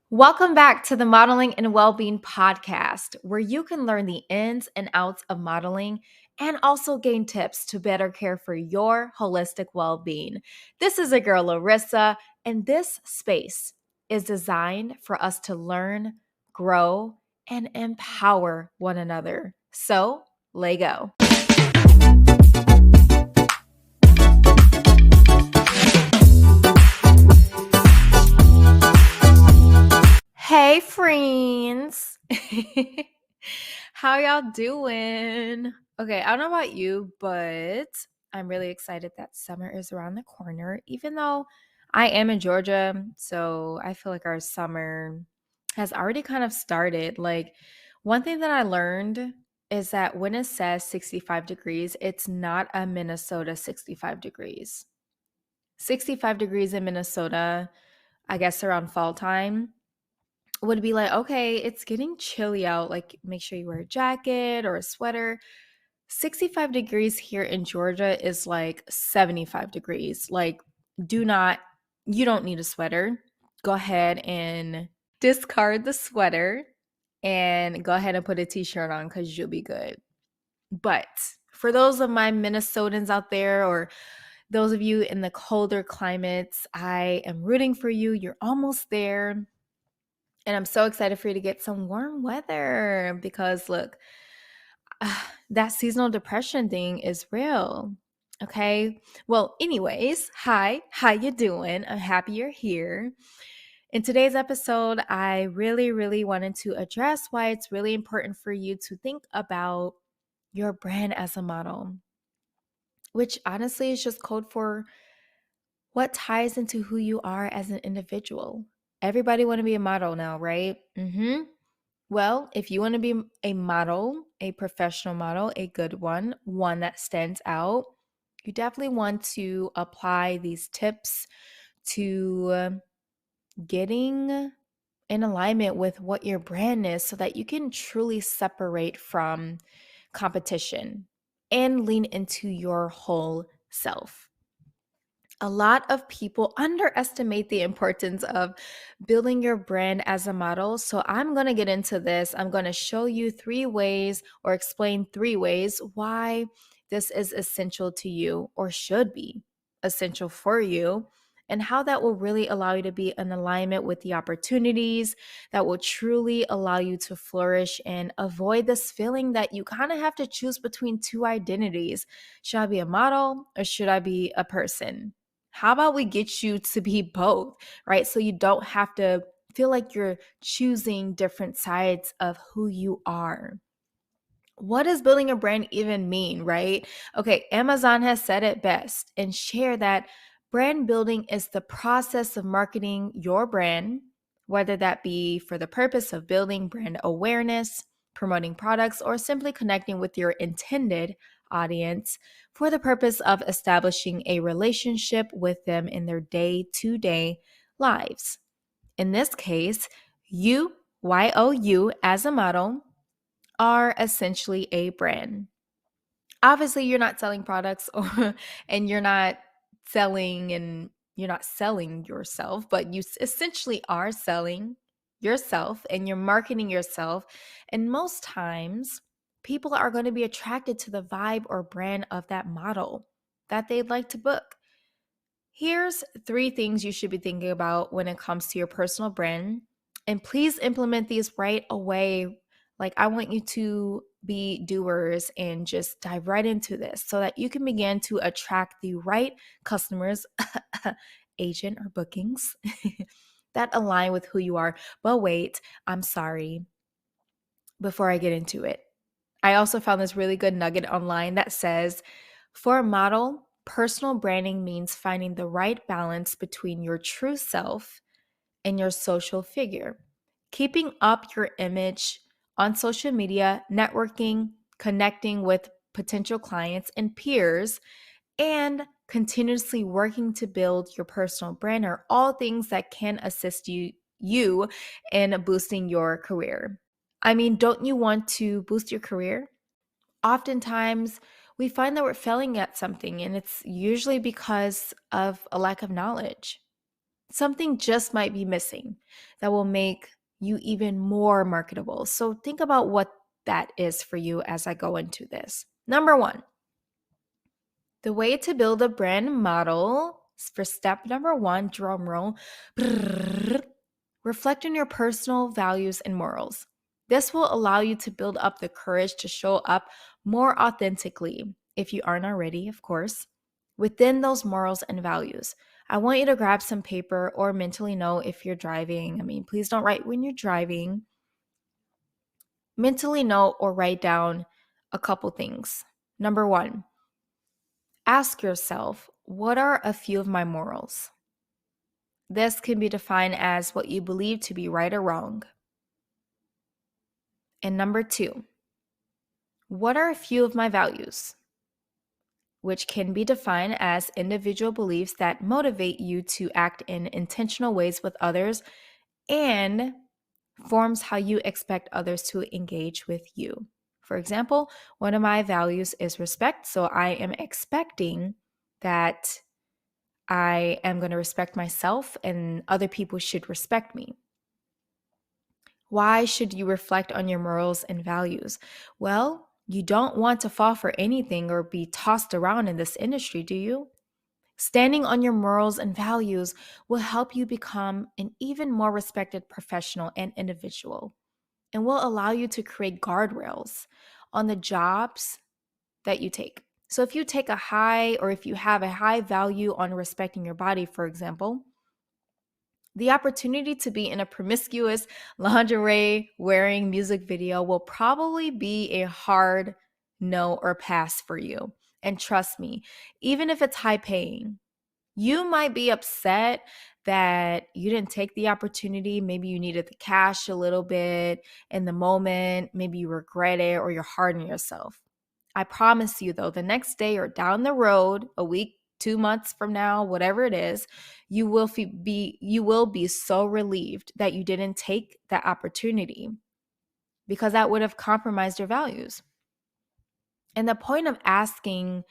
Welcome back to the Modeling and Wellbeing Podcast, where you can learn the ins and outs of modeling and also gain tips to better care for your holistic well being. This is a girl, Larissa, and this space is designed for us to learn, grow, and empower one another. So, Lego. Hey, friends. How y'all doing? Okay, I don't know about you, but I'm really excited that summer is around the corner, even though I am in Georgia. So I feel like our summer has already kind of started. Like, one thing that I learned is that when it says 65 degrees, it's not a Minnesota 65 degrees. 65 degrees in Minnesota, I guess around fall time would be like, okay, it's getting chilly out. Like, make sure you wear a jacket or a sweater. 65 degrees here in Georgia is like 75 degrees. Like, do not, you don't need a sweater. Go ahead and discard the sweater and go ahead and put a t shirt on because you'll be good. But for those of my Minnesotans out there or those of you in the colder climates, I am rooting for you. You're almost there. And I'm so excited for you to get some warm weather because look, that seasonal depression thing is real. Okay? Well, anyways, hi, how you doing? I'm happy you're here. In today's episode, I really wanted to address why it's really important for you to think about your brand as a model, which honestly is just code for what ties into who you are as an individual. Everybody want to be a model now, right? Well, if you want to be a model, a professional model, a good one that stands out, you definitely want to apply these tips to getting in alignment with what your brand is so that you can truly separate from competition and lean into your whole self. A lot of people underestimate the importance of building your brand as a model. So, I'm going to get into this. I'm going to show you 3 ways or explain 3 ways why this is essential to you or should be essential for you, and how that will really allow you to be in alignment with the opportunities that will truly allow you to flourish and avoid this feeling that you kind of have to choose between two identities. Should I be a model or should I be a person? How about we get you to be both, right? So you don't have to feel like you're choosing different sides of who you are. What does building a brand even mean, right? Okay, Amazon has said it best and share that brand building is the process of marketing your brand, whether that be for the purpose of building brand awareness, promoting products, or simply connecting with your intended audience for the purpose of establishing a relationship with them in their day-to-day lives. In this case, you as a model are essentially a brand. Obviously, you're not selling products or and you're not selling yourself, but you essentially are selling yourself and you're marketing yourself. And most times, people are going to be attracted to the vibe or brand of that model that they'd like to book. Here's 3 things you should be thinking about when it comes to your personal brand. And please implement these right away. Like, I want you to be doers and just dive right into this so that you can begin to attract the right customers, agent, or bookings that align with who you are. But wait, I'm sorry. Before I get into it, I also found this really good nugget online that says, for a model, personal branding means finding the right balance between your true self and your social figure. Keeping up your image on social media, networking, connecting with potential clients and peers, and continuously working to build your personal brand are all things that can assist you in boosting your career. I mean, don't you want to boost your career? Oftentimes, we find that we're failing at something, and it's usually because of a lack of knowledge. Something just might be missing that will make you even more marketable. So think about what that is for you as I go into this. Number one, the way to build a brand model for step number one, drum roll, reflect on your personal values and morals. This will allow you to build up the courage to show up more authentically, if you aren't already, of course, within those morals and values. I want you to grab some paper or mentally note if you're driving. I mean, please don't write when you're driving. Mentally note or write down a couple things. Number one, ask yourself, what are a few of my morals? This can be defined as what you believe to be right or wrong. And number two, what are a few of my values? Which can be defined as individual beliefs that motivate you to act in intentional ways with others and forms how you expect others to engage with you. For example, one of my values is respect. So I am expecting that I am going to respect myself and other people should respect me. Why should you reflect on your morals and values? Well, you don't want to fall for anything or be tossed around in this industry, do you? Standing on your morals and values will help you become an even more respected professional and individual and will allow you to create guardrails on the jobs that you take. So if you take a high or if you have a high value on respecting your body, for example, the opportunity to be in a promiscuous lingerie wearing music video will probably be a hard no or pass for you. And trust me, even if it's high paying, you might be upset that you didn't take the opportunity. Maybe you needed the cash a little bit in the moment. Maybe you regret it or you're hard on yourself. I promise you, though, the next day or down the road, a week, 2 months from now, whatever it is, you will be so relieved that you didn't take that opportunity because that would have compromised your values. And the point of asking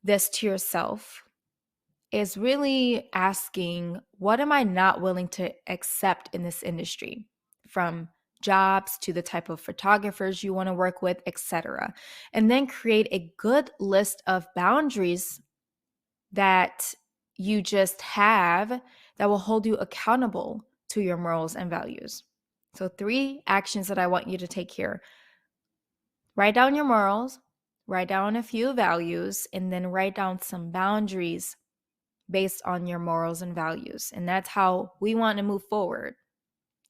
this to yourself is really asking, what am I not willing to accept in this industry? From jobs to the type of photographers you want to work with, etc. And then create a good list of boundaries that you just have that will hold you accountable to your morals and values. So 3 actions that I want you to take here. Write down your morals, write down a few values, and then write down some boundaries based on your morals and values. And that's how we want to move forward,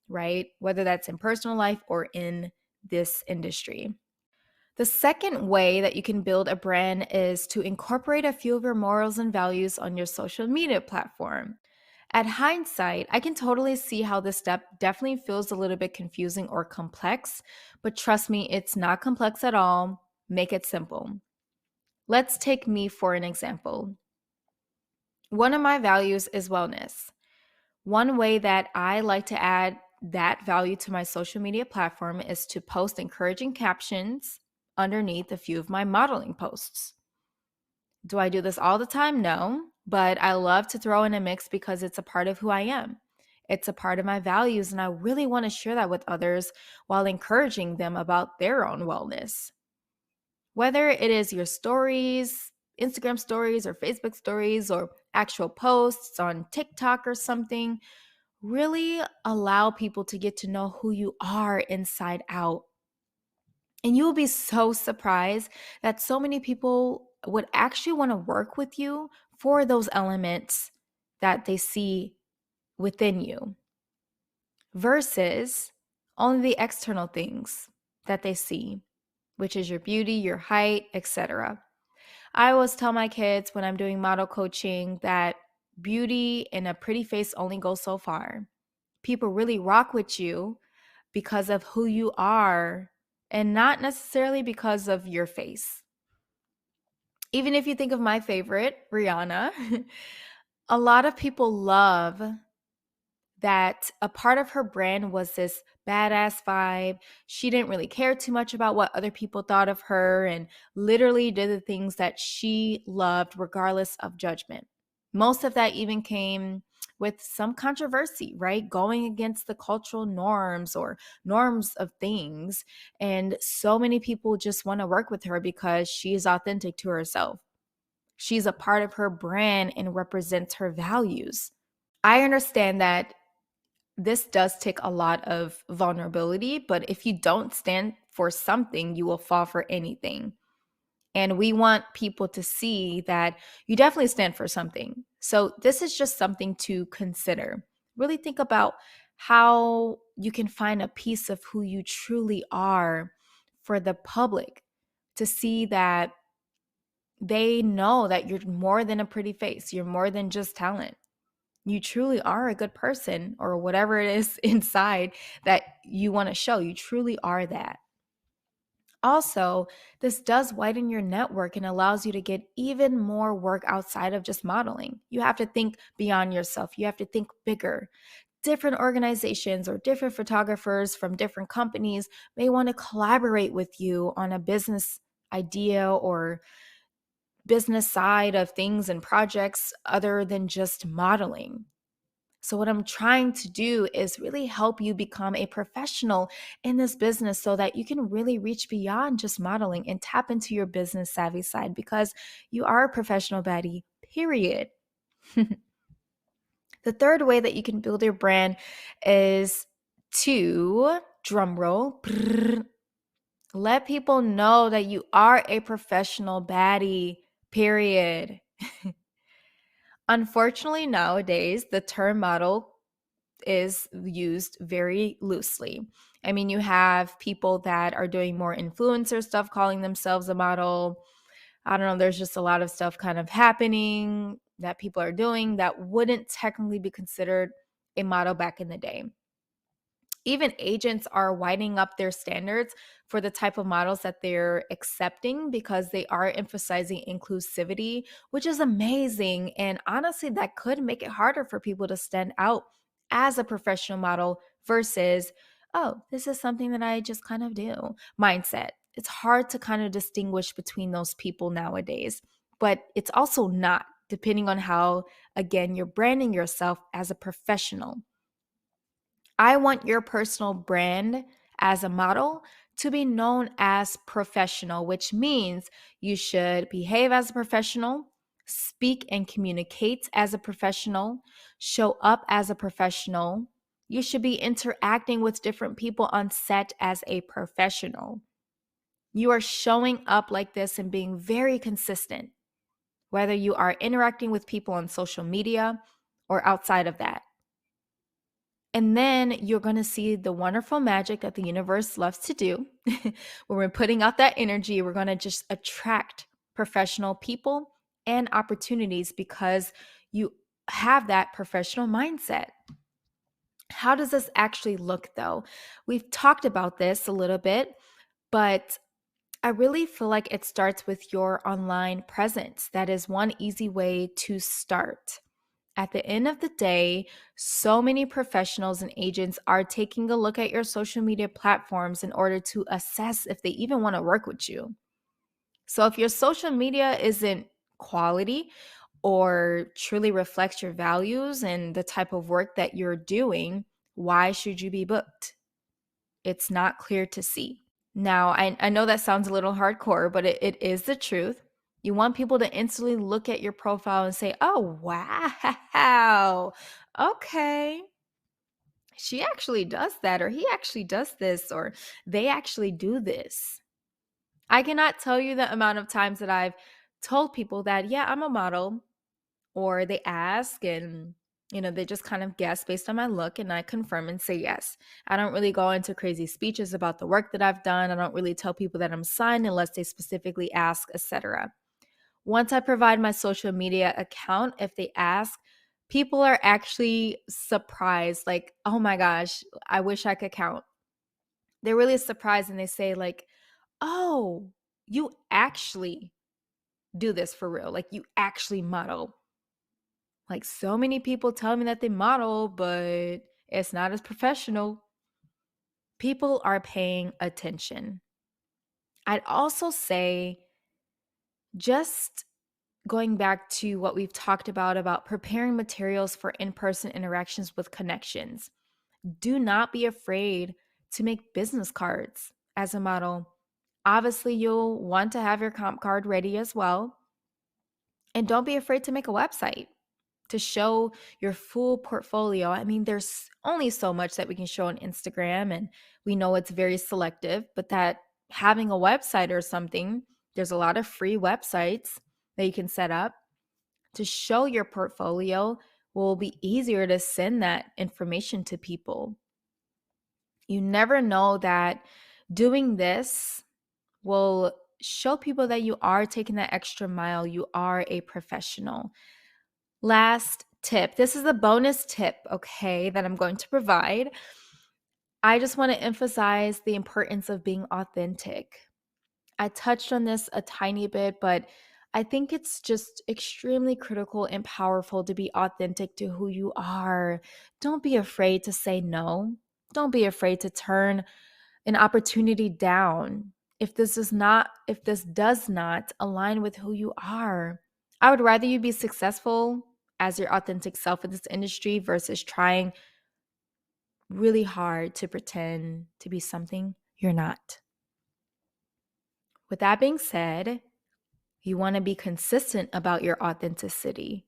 right? Whether that's in personal life or in this industry. The second way that you can build a brand is to incorporate a few of your morals and values on your social media platform. At hindsight, I can totally see how this step definitely feels a little bit confusing or complex, but trust me, it's not complex at all. Make it simple. Let's take me for an example. One of my values is wellness. One way that I like to add that value to my social media platform is to post encouraging captions underneath a few of my modeling posts. Do I do this all the time? No, but I love to throw in a mix because it's a part of who I am. It's a part of my values, and I really want to share that with others while encouraging them about their own wellness. Whether it is your stories, Instagram stories, or Facebook stories, or actual posts on TikTok or something, really allow people to get to know who you are inside out. And you will be so surprised that so many people would actually want to work with you for those elements that they see within you versus only the external things that they see, which is your beauty, your height, etc. I always tell my kids when I'm doing model coaching that beauty and a pretty face only goes so far. People really rock with you because of who you are and not necessarily because of your face. Even if you think of my favorite, Rihanna, a lot of people love that a part of her brand was this badass vibe. She didn't really care too much about what other people thought of her and literally did the things that she loved regardless of judgment. Most of that even came with some controversy, right? Going against the cultural norms or norms of things. And so many people just want to work with her because she is authentic to herself. She's a part of her brand and represents her values. I understand that this does take a lot of vulnerability, but if you don't stand for something, you will fall for anything. And we want people to see that you definitely stand for something. So, this is just something to consider. Really think about how you can find a piece of who you truly are for the public to see that they know that you're more than a pretty face, you're more than just talent. You truly are a good person, or whatever it is inside that you want to show. You truly are that. Also, this does widen your network and allows you to get even more work outside of just modeling. You have to think beyond yourself, you have to think bigger. Different organizations or different photographers from different companies may want to collaborate with you on a business idea or business side of things and projects other than just modeling. So, what I'm trying to do is really help you become a professional in this business so that you can really reach beyond just modeling and tap into your business savvy side because you are a professional baddie, period. The third way that you can build your brand is to, drum roll, let people know that you are a professional baddie, period. Unfortunately, nowadays, the term model is used very loosely. I mean, you have people that are doing more influencer stuff calling themselves a model. I don't know, there's just a lot of stuff kind of happening that people are doing that wouldn't technically be considered a model back in the day. Even agents are widening up their standards for the type of models that they're accepting because they are emphasizing inclusivity, which is amazing. And honestly, that could make it harder for people to stand out as a professional model versus, oh, this is something that I just kind of do mindset. It's hard to kind of distinguish between those people nowadays, but it's also not, depending on how, again, you're branding yourself as a professional. I want your personal brand as a model to be known as professional, which means you should behave as a professional, speak and communicate as a professional, show up as a professional. You should be interacting with different people on set as a professional. You are showing up like this and being very consistent, whether you are interacting with people on social media or outside of that. And then you're going to see the wonderful magic that the universe loves to do. When we're putting out that energy, we're going to just attract professional people and opportunities because you have that professional mindset. How does this actually look, though? We've talked about this a little bit, but I really feel like it starts with your online presence. That is one easy way to start. At the end of the day, so many professionals and agents are taking a look at your social media platforms in order to assess if they even want to work with you. So if your social media isn't quality or truly reflects your values and the type of work that you're doing, why should you be booked? It's not clear to see. Now, I know that sounds a little hardcore, but it is the truth. You want people to instantly look at your profile and say, oh, wow, okay, she actually does that, or he actually does this, or they actually do this. I cannot tell you the amount of times that I've told people that, yeah, I'm a model, or they ask and they just kind of guess based on my look and I confirm and say yes. I don't really go into crazy speeches about the work that I've done. I don't really tell people that I'm signed unless they specifically ask, etc. Once I provide my social media account, if they ask, people are actually surprised, like, oh my gosh, I wish I could count. They're really surprised and they say like, oh, you actually do this for real, like you actually model. Like, so many people tell me that they model, but it's not as professional. People are paying attention. I'd also say just going back to what we've talked about preparing materials for in-person interactions with connections. Do not be afraid to make business cards as a model. Obviously, you'll want to have your comp card ready as well. And don't be afraid to make a website to show your full portfolio. I mean, there's only so much that we can show on Instagram, and we know it's very selective, but that having a website or something, there's a lot of free websites that you can set up to show your portfolio will be easier to send that information to people. You never know that doing this will show people that you are taking that extra mile. You are a professional. Last tip. This is a bonus tip, okay, that I'm going to provide. I just want to emphasize the importance of being authentic. I touched on this a tiny bit, but I think it's just extremely critical and powerful to be authentic to who you are. Don't be afraid to say no. Don't be afraid to turn an opportunity down if this does not align with who you are. I would rather you be successful as your authentic self in this industry versus trying really hard to pretend to be something you're not. With that being said, you want to be consistent about your authenticity.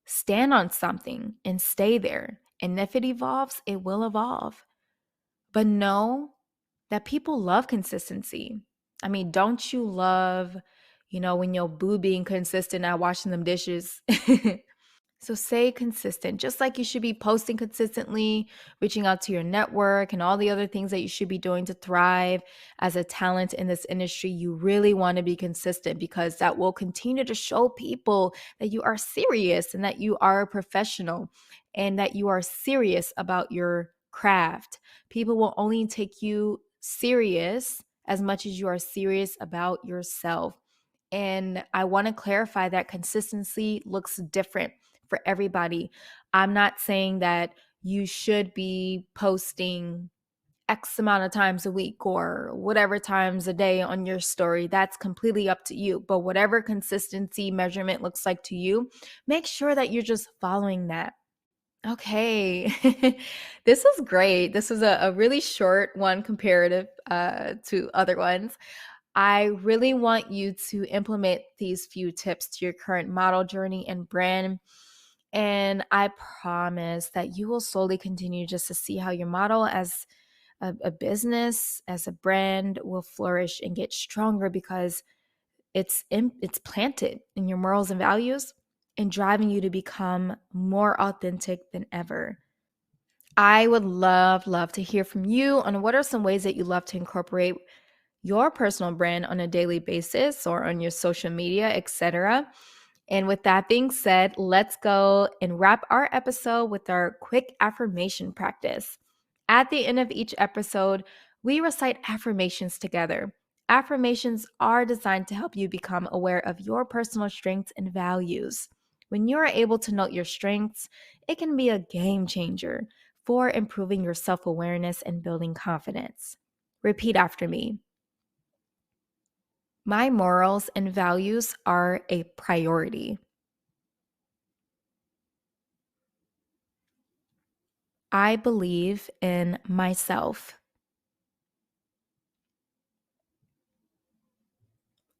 Stand on something and stay there. And if it evolves, it will evolve. But know that people love consistency. I mean, don't you love, when your boo being consistent at washing them dishes? So stay consistent, just like you should be posting consistently, reaching out to your network, and all the other things that you should be doing to thrive as a talent in this industry. You really want to be consistent because that will continue to show people that you are serious and that you are a professional and that you are serious about your craft. People will only take you serious as much as you are serious about yourself. And I want to clarify that consistency looks different for everybody. I'm not saying that you should be posting X amount of times a week or whatever times a day on your story. That's completely up to you. But whatever consistency measurement looks like to you, make sure that you're just following that. Okay. This was great. This was a really short one comparative to other ones. I really want you to implement these few tips to your current model journey and brand. And I promise that you will slowly continue just to see how your model as a business, as a brand will flourish and get stronger because it's planted in your morals and values and driving you to become more authentic than ever. I would love to hear from you on what are some ways that you love to incorporate your personal brand on a daily basis or on your social media, etc. And with that being said, let's go and wrap our episode with our quick affirmation practice. At the end of each episode, we recite affirmations together. Affirmations are designed to help you become aware of your personal strengths and values. When you are able to note your strengths, it can be a game changer for improving your self awareness and building confidence. Repeat after me. My morals and values are a priority. I believe in myself.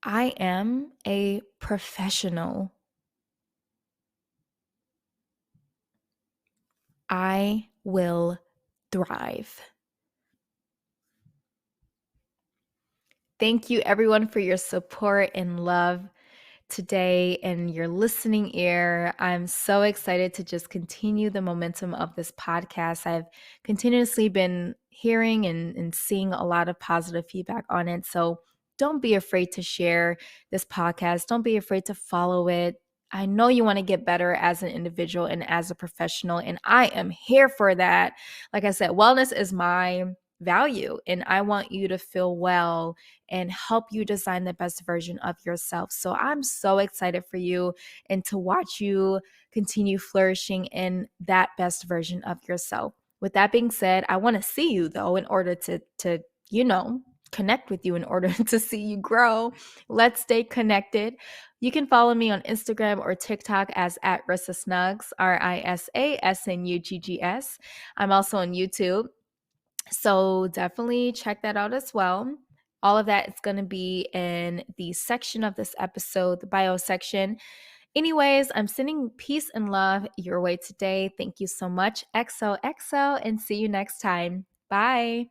I am a professional. I will thrive. Thank you, everyone, for your support and love today and your listening ear. I'm so excited to just continue the momentum of this podcast. I've continuously been hearing and seeing a lot of positive feedback on it. So don't be afraid to share this podcast. Don't be afraid to follow it. I know you want to get better as an individual and as a professional, and I am here for that. Like I said, wellness is my value, and I want you to feel well and help you design the best version of yourself. So I'm so excited for you and to watch you continue flourishing in that best version of yourself. With that being said, I want to see you though in order to connect with you in order to see you grow. Let's stay connected. You can follow me on Instagram or TikTok as at Rissa Snugs, RISASNUGGS. I'm also on YouTube. So definitely check that out as well. All of that is going to be in the section of this episode, the bio section. Anyways, I'm sending peace and love your way today. Thank you so much. XOXO, and see you next time. Bye.